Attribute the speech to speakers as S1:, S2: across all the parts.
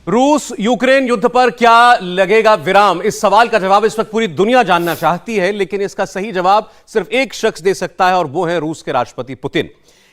S1: रूस यूक्रेन युद्ध पर क्या लगेगा विराम? इस सवाल का जवाब इस वक्त पूरी दुनिया जानना चाहती है, लेकिन इसका सही जवाब सिर्फ एक शख्स दे सकता है और वो है रूस के राष्ट्रपति पुतिन।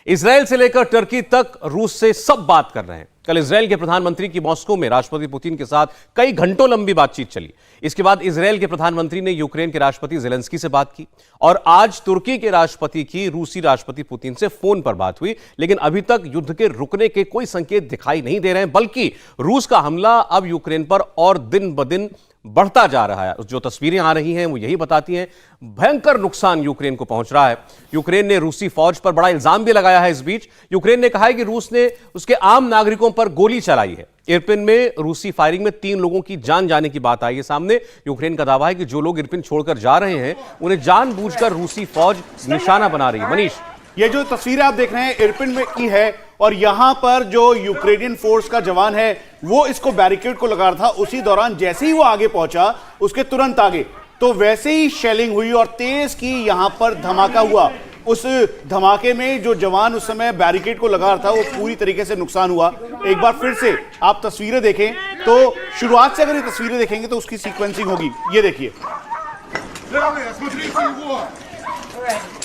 S1: इजरायल से लेकर टर्की तक रूस से सब बात कर रहे हैं। कल इजरायल के प्रधानमंत्री की मॉस्को में राष्ट्रपति पुतिन के साथ कई घंटों लंबी बातचीत चली। इसके बाद इजरायल के प्रधानमंत्री ने यूक्रेन के राष्ट्रपति ज़ेलेंस्की से बात की और आज तुर्की के राष्ट्रपति की रूसी राष्ट्रपति पुतिन से फोन पर बात हुई। लेकिन अभी तक युद्ध के रुकने के कोई संकेत दिखाई नहीं दे रहे हैं, बल्कि रूस का हमला अब यूक्रेन पर और दिन ब दिन बढ़ता जा रहा है। जो तस्वीरें आ रही हैं वो यही बताती हैं भयंकर नुकसान यूक्रेन को पहुंच रहा है। यूक्रेन ने रूसी फौज पर बड़ा इल्जाम भी लगाया है। इस बीच यूक्रेन ने कहा है कि रूस ने उसके आम नागरिकों पर गोली चलाई है। इरपिन में रूसी फायरिंग में 3 लोगों की जान जाने की बात आई है सामने। यूक्रेन का दावा है कि जो लोग इरपिन छोड़कर जा रहे हैं उन्हें जानबूझकर रूसी फौज निशाना बना रही है। मनीष,
S2: ये जो तस्वीरें आप देख रहे हैं इरपिन में की है और यहां पर जो यूक्रेनियन फोर्स का जवान है वो इसको बैरिकेड को लगा रहा था। उसी दौरान जैसे ही वो आगे पहुंचा उसके तुरंत आगे तो वैसे ही शेलिंग हुई और तेज की यहां पर धमाका हुआ। उस धमाके में जो जवान उस समय बैरिकेड को लगा रहा था वो पूरी तरीके से नुकसान हुआ। एक बार फिर से आप तस्वीरें देखें तो शुरुआत से अगर ये तस्वीरें देखेंगे तो उसकी सीक्वेंसिंग होगी। ये देखिए,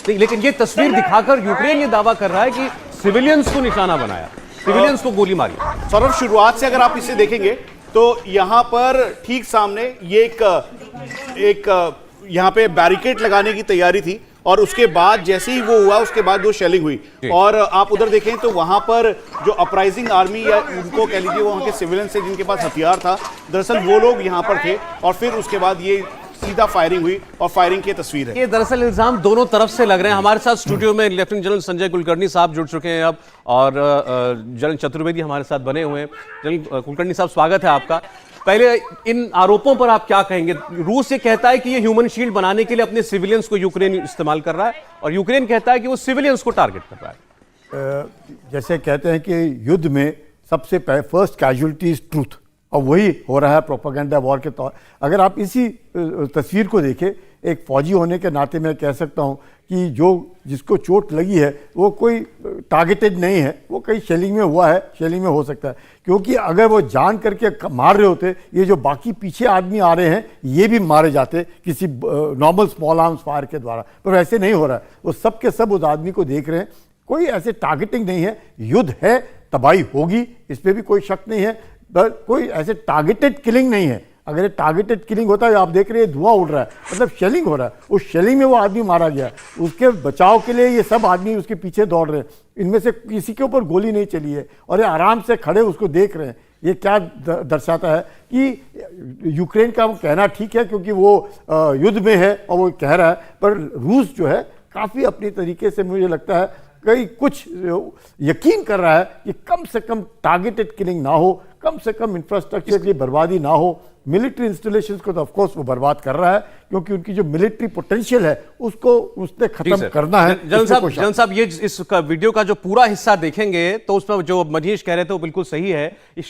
S1: लेकिन ये तस्वीर दिखाकर यूक्रेन ये दावा कर रहा है कि सिविलियंस को निशाना बनाया, सिविलियंस को गोली मारी।
S2: सौरभ, शुरुआत से अगर आप इसे देखेंगे तो यहां पर ठीक सामने ये एक यहां पे बैरिकेड लगाने की तैयारी थी और उसके बाद जैसे ही वो हुआ उसके बाद वो शेलिंग हुई। और आप उधर देखें तो वहां पर जो अपराइजिंग आर्मी या उनको कह लीजिए वहां के सिविलियंस से जिनके पास हथियार था, दरअसल वो लोग यहां पर थे और फिर उसके बाद ये सीधा फायरिंग हुई और फायरिंग की तस्वीर है।
S1: ये दरअसल इल्जाम दोनों तरफ से लग रहे हैं। हमारे साथ स्टूडियो में लेफ्टिनेंट जनरल संजय कुलकर्णी साहब जुड़ चुके हैं अब और जनरल चतुर्वेदी हमारे साथ बने हुए हैं। जनरल कुलकर्णी साहब, स्वागत है आपका। पहले इन आरोपों पर आप क्या कहेंगे? रूस ये कहता है कि ये ह्यूमन शील्ड बनाने के लिए अपने सिविलियंस को यूक्रेन इस्तेमाल कर रहा है और यूक्रेन कहता है कि वो सिविलियंस को टारगेट कर रहा है।
S3: जैसे कहते हैं कि युद्ध में सबसे फर्स्ट कैजुअलिटी इज ट्रूथ, और वही हो रहा है प्रोपेगेंडा वॉर के तौर। अगर आप इसी तस्वीर को देखें, एक फौजी होने के नाते मैं कह सकता हूं कि जिसको चोट लगी है वो कोई टारगेटेड नहीं है, वो कहीं शेलिंग में हुआ है, शेलिंग में हो सकता है। क्योंकि अगर वो जान करके मार रहे होते, ये जो बाकी पीछे आदमी आ रहे हैं ये भी मारे जाते किसी नॉर्मल स्मॉल आर्म्स फायर के द्वारा, पर वैसे नहीं हो रहा है। वो सब के सब उस आदमी को देख रहे हैं, कोई ऐसे टारगेटिंग नहीं है। युद्ध है, तबाही होगी, इस पर भी कोई शक नहीं है, पर कोई ऐसे टारगेटेड किलिंग नहीं है। अगर ये टारगेटेड किलिंग होता है, आप देख रहे हैं धुआं उड़ रहा है, मतलब शेलिंग हो रहा है, उस शेलिंग में वो आदमी मारा गया। उसके बचाव के लिए ये सब आदमी उसके पीछे दौड़ रहे हैं, इनमें से किसी के ऊपर गोली नहीं चली है और ये आराम से खड़े उसको देख रहे हैं। ये क्या दर्शाता है कि यूक्रेन का वो कहना ठीक है क्योंकि वो युद्ध में है और वो कह रहा है, पर रूस जो है काफ़ी अपनी तरीके से मुझे लगता है कई कुछ यकीन कर रहा है कि कम से कम टारगेटेड किलिंग ना हो, कम से कम इंफ्रास्ट्रक्चर की बर्बादी ना हो। मिलिट्री इंस्टॉलेशंस को तो ऑफ कोर्स वो बर्बाद कर रहा है क्योंकि उनकी जो मिलिट्री पोटेंशियल है उसको उसने खत्म करना है।
S1: जनरल साहब, ये इस वीडियो का जो पूरा हिस्सा देखेंगे तो उसमें जो मनीष कह रहे थे वो बिल्कुल सही है।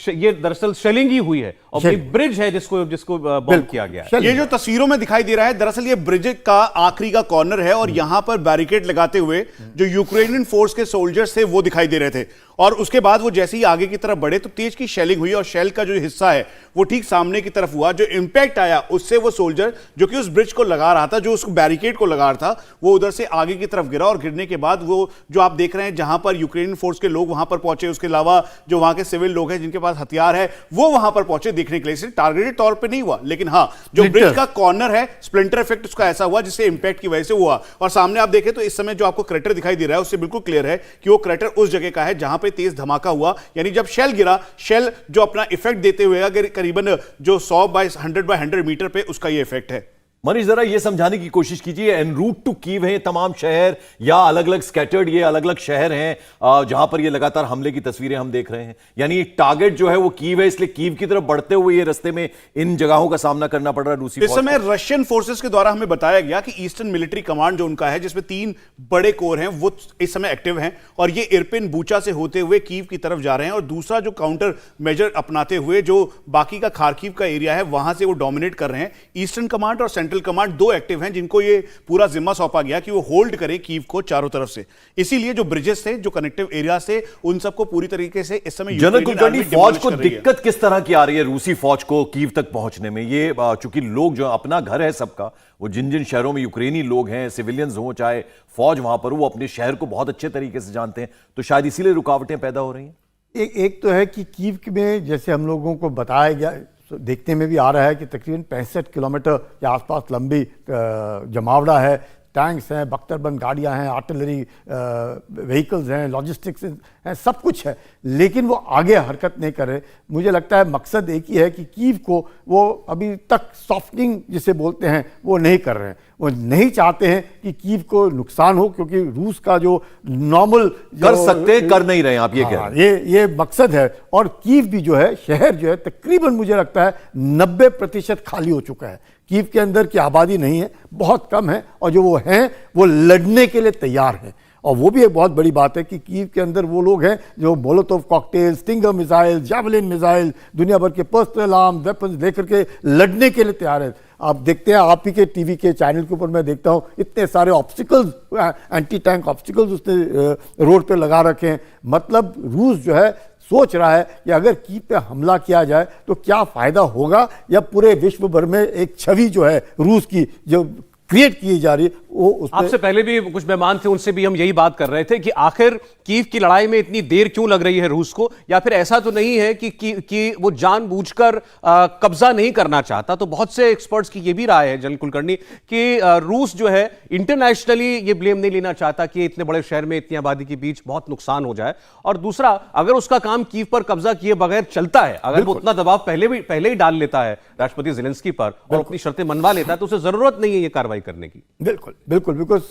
S1: ये दरअसल शेलिंग ही हुई है और ब्रिज है जिसको बॉम्ब किया गया है।
S2: ये जो तस्वीरों में दिखाई दे रहा है दरअसल ये ब्रिज का आखिरी का कॉर्नर है और यहां पर बैरिकेड लगाते हुए जो यूक्रेनियन फोर्स के सोल्जर्स थे वो दिखाई दे रहे थे। और उसके बाद वो जैसे ही आगे की तरफ बढ़े तो तेज की शेलिंग हुई और शेल का जो हिस्सा है वो ठीक सामने की तरफ हुआ। जो इंपैक्ट आया उससे वो सोल्जर जो कि उस ब्रिज को लगा रहा था, जो उस बैरिकेड को लगा रहा था, वो उधर से आगे की तरफ गिरा और गिरने के बाद वो जो आप देख रहे हैं जहां पर यूक्रेनियन फोर्स के लोग वहां पर पहुंचे, उसके अलावा जो वहां के सिविल लोग हैं जिनके पास हथियार है वो वहां पर पहुंचे देखने के लिए। टारगेटेड तौर पर नहीं हुआ, लेकिन हाँ जो ब्रिज का कॉर्नर है स्प्लिंटर इफेक्ट उसका ऐसा हुआ जिससे इंपैक्ट की वजह से हुआ। और सामने आप देखें तो इस समय जो आपको क्रेटर दिखाई दे रहा है उससे बिल्कुल क्लियर है कि वो क्रेटर उस जगह का है जहां पर तेज धमाका हुआ। यानी जब शेल गिरा, शेल जो अपना इफेक्ट देते हुए अगर करीबन जो 100 बाय 100 मीटर पे उसका ये इफेक्ट है।
S4: मनीष, जरा ये समझाने की कोशिश कीजिए, एन रूट टू कीव है तमाम शहर या अलग अलग स्कैटर्ड ये अलग अलग शहर हैं जहां पर ये लगातार हमले की तस्वीरें हम देख रहे हैं। यानी टारगेट जो है वो कीव है, इसलिए कीव की तरफ बढ़ते हुए ये रास्ते में इन जगहों का सामना करना पड़ रहा है रूसी।
S2: इस समय रशियन फोर्सेस के द्वारा हमें बताया गया कि ईस्टर्न मिलिट्री कमांड जो उनका है जिसमें 3 बड़े कोर हैं वो इस समय एक्टिव हैं और ये इरपिन बूचा से होते हुए कीव की तरफ जा रहे हैं। और दूसरा जो काउंटर मेजर अपनाते हुए जो बाकी का खार्किव का एरिया है वहां से वो डोमिनेट कर रहे हैं। ईस्टर्न कमांड और सेंट्रल सेंट्रल कमांड 2 एक्टिव हैं जिनको ये पूरा जिम्मा सौंपा गया कि वो होल्ड करे कीव को चारों तरफ से। इसीलिए जो ब्रिजेस थे, जो कनेक्टिव एरिया से, उन सबको पूरी तरीके से इस समय
S4: जनरल
S2: यूक्रेनियन
S4: कुलकर्णी,
S2: आर्मी
S4: फौज को
S2: demolish कर रही है।
S4: दिक्कत किस तरह की आ रही है रूसी फौज को कीव तक पहुंचने में? ये चूंकि लोग जो अपना घर है सबका, वो जिन जिन शहरों में यूक्रेनी लोग हैं, सिविलियंस हो चाहे फौज वहां पर, वो अपने शहर को बहुत अच्छे तरीके से जानते हैं, तो शायद इसीलिए रुकावटें पैदा हो रही हैं।
S3: एक तो है कि कीव में जैसे हम लोगों को बताया गया, देखने में भी आ रहा है कि तकरीबन 65 किलोमीटर के आसपास लंबी जमावड़ा है, टैंक्स हैं, बख्तरबंद गाड़ियां हैं, आर्टिलरी व्हीकल्स हैं, लॉजिस्टिक्स हैं, सब कुछ है, लेकिन वो आगे हरकत नहीं कर रहे। मुझे लगता है मकसद एक ही है कि कीव को वो अभी तक सॉफ्टनिंग जिसे बोलते हैं वो नहीं कर रहे हैं। वो नहीं चाहते हैं कि कीव को नुकसान हो, क्योंकि रूस का जो नॉर्मल
S4: कर सकते हैं, कर नहीं रहे हैं, आप ये कह रहे हैं।
S3: ये मकसद है। और कीव भी जो है, शहर जो है, तकरीबन मुझे लगता है 90% खाली हो चुका है। कीव के अंदर की आबादी नहीं है, बहुत कम है, और जो वो हैं वो लड़ने के लिए तैयार हैं। और वो भी एक बहुत बड़ी बात है कि कीव के अंदर वो लोग हैं जो Molotov cocktail, stinger missile, javelin missile, दुनिया भर के पर्सनल आर्म वेपन्स लेकर के लड़ने के लिए तैयार है। आप देखते हैं, आप ही के टीवी के चैनल के ऊपर मैं देखता हूं, इतने सारे ऑब्स्टिकल्स, एंटी टैंक ऑब्स्टिकल्स उसने रोड पे लगा रखे हैं। मतलब रूस जो है सोच रहा है कि अगर कीव पे हमला किया जाए तो क्या फायदा होगा, या पूरे विश्व भर में एक छवि जो है रूस की जो क्रिएट की जा रही है वो
S1: आपसे पहले भी कुछ मेहमान थे, उनसे भी हम यही बात कर रहे थे कि आखिर कीव की लड़ाई में इतनी देर क्यों लग रही है रूस को, या फिर ऐसा तो नहीं है कि वो जानबूझकर कब्जा नहीं करना चाहता। तो बहुत से एक्सपर्ट्स की ये भी राय है जनरल कुलकर्णी कि रूस जो है इंटरनेशनली ये ब्लेम नहीं लेना चाहता कि इतने बड़े शहर में इतनी आबादी के बीच बहुत नुकसान हो जाए। और दूसरा, अगर उसका काम कीव पर कब्जा किए बगैर चलता है, अगर वो उतना दबाव पहले ही डाल लेता है राष्ट्रपति ज़ेलेंस्की पर और अपनी शर्तें मनवा लेता है, तो उसे जरूरत नहीं है ये कार्रवाई करने की।
S3: बिल्कुल बिल्कुल, बिकॉज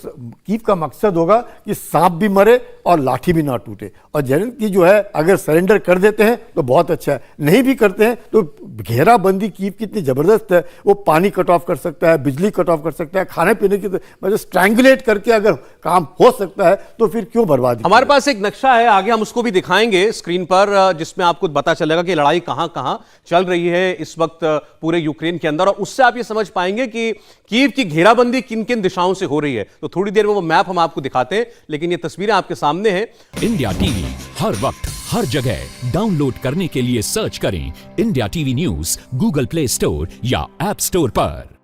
S3: कीव का मकसद होगा कि सांप भी मरे और लाठी भी ना टूटे। और जेलेंस्की जो है अगर सरेंडर कर देते हैं तो बहुत अच्छा है, नहीं भी करते हैं तो घेराबंदी कीव की इतनी जबरदस्त है, वो पानी कट ऑफ कर सकता है, बिजली कट ऑफ कर सकता है, खाने पीने की मतलब स्ट्रैंगुलेट करके अगर काम हो सकता है तो फिर क्यों बर्बादी।
S1: हमारे पास एक नक्शा है, आगे हम उसको भी दिखाएंगे स्क्रीन पर, जिसमें आपको पता चलेगा कि लड़ाई कहां कहां चल रही है इस वक्त पूरे यूक्रेन के अंदर, और उससे आप ये समझ पाएंगे कि कीव की घेराबंदी किन किन दिशाओं से हो रही है। तो थोड़ी देर में वो मैप हम आपको दिखाते हैं, लेकिन ये तस्वीरें आपके सामने हैं।
S5: इंडिया टीवी हर वक्त हर जगह डाउनलोड करने के लिए सर्च करें India TV news Google play store या ऐप स्टोर पर।